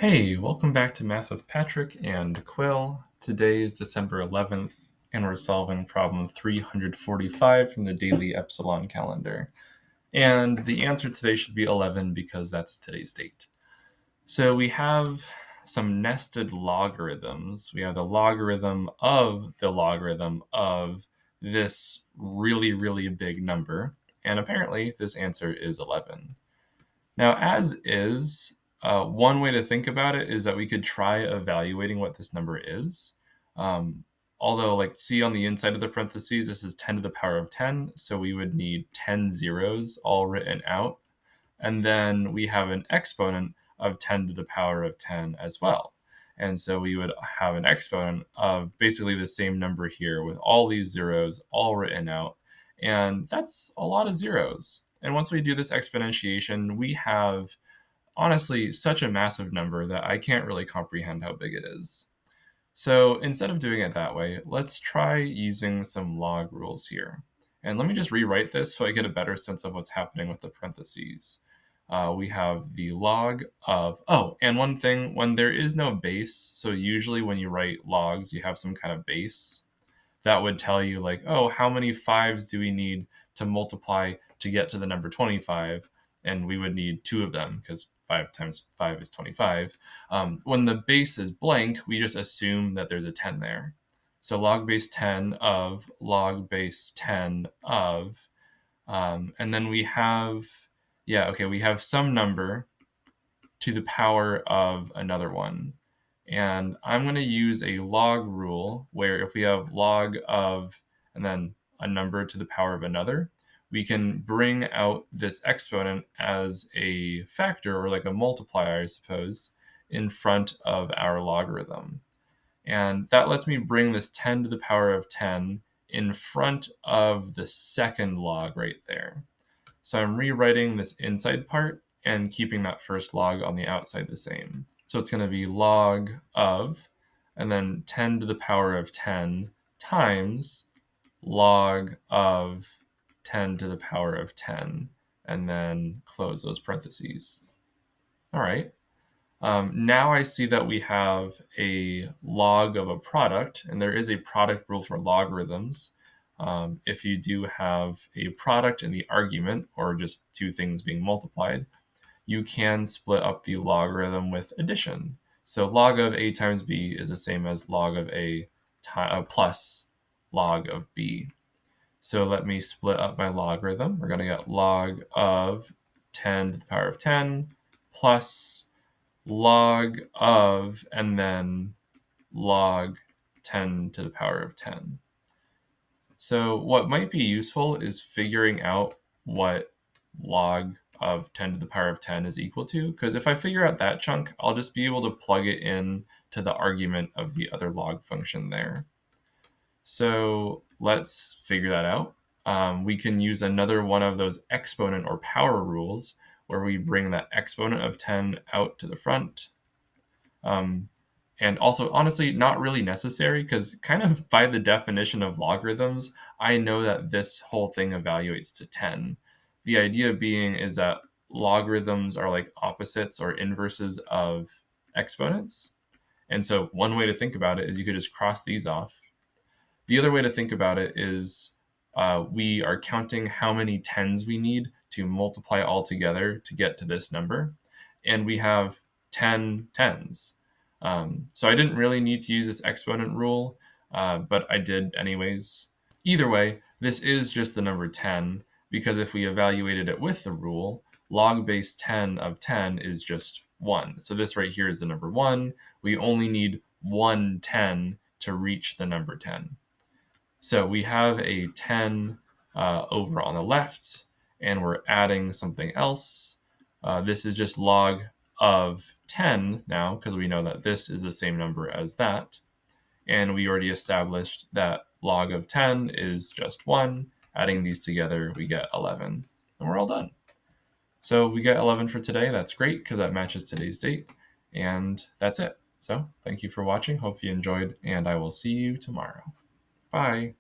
Hey, welcome back to Math with Patrick and Quill. Today is December 11th, and we're solving problem 345 from the Daily Epsilon calendar. And the answer today should be 11 because that's today's date. So we have some nested logarithms. We have the logarithm of this really, really big number. And apparently this answer is 11. Now, as is, one way to think about it is that we could try evaluating what this number is. Although, see on the inside of the parentheses, this is 10 to the power of 10, so we would need 10 zeros all written out. And then we have an exponent of 10 to the power of 10 as well. And so we would have an exponent of basically the same number here with all these zeros all written out. And that's a lot of zeros. And once we do this exponentiation, we have honestly such a massive number that I can't really comprehend how big it is. So instead of doing it that way, let's try using some log rules here. And let me just rewrite this so I get a better sense of what's happening with the parentheses. We have the log of, and one thing, when there is no base, so usually when you write logs, you have some kind of base that would tell you how many fives do we need to multiply to get to the number 25? And we would need two of them because 5 times 5 is 25. When the base is blank, we just assume that there's a 10 there. So log base 10 of log base 10 of, and then we have, we have some number to the power of another one. And I'm going to use a log rule where if we have log of and then a number to the power of another, we can bring out this exponent as a factor or like a multiplier, I suppose, in front of our logarithm. And that lets me bring this 10 to the power of 10 in front of the second log right there. So I'm rewriting this inside part and keeping that first log on the outside the same. So it's going to be log of, and then 10 to the power of 10 times log of 10 to the power of 10, and then close those parentheses. All right. Now I see that we have a log of a product, and there is a product rule for logarithms. If you do have a product in the argument, or just two things being multiplied, you can split up the logarithm with addition. So log of a times b is the same as log of a plus log of b. So let me split up my logarithm. We're going to get log of 10 to the power of 10 plus log of, and then log 10 to the power of 10. So what might be useful is figuring out what log of 10 to the power of 10 is equal to, because if I figure out that chunk, I'll just be able to plug it in to the argument of the other log function there. So let's figure that out. We can use another one of those exponent or power rules where we bring that exponent of 10 out to the front. And also, honestly, not really necessary because kind of by the definition of logarithms, I know that this whole thing evaluates to 10. The idea being is that logarithms are like opposites or inverses of exponents. And so one way to think about it is you could just cross these off. The other way to think about it is we are counting how many tens we need to multiply all together to get to this number. And we have 10 tens. So I didn't really need to use this exponent rule, but I did anyways. Either way, this is just the number 10, because if we evaluated it with the rule, log base 10 of 10 is just 1. So this right here is the number 1. We only need 1 10 to reach the number 10. So we have a 10 over on the left, and we're adding something else. This is just log of 10 now, because we know that this is the same number as that. And we already established that log of 10 is just 1. Adding these together, we get 11. And we're all done. So we get 11 for today. That's great, because that matches today's date. And that's it. So thank you for watching. Hope you enjoyed, and I will see you tomorrow. Bye.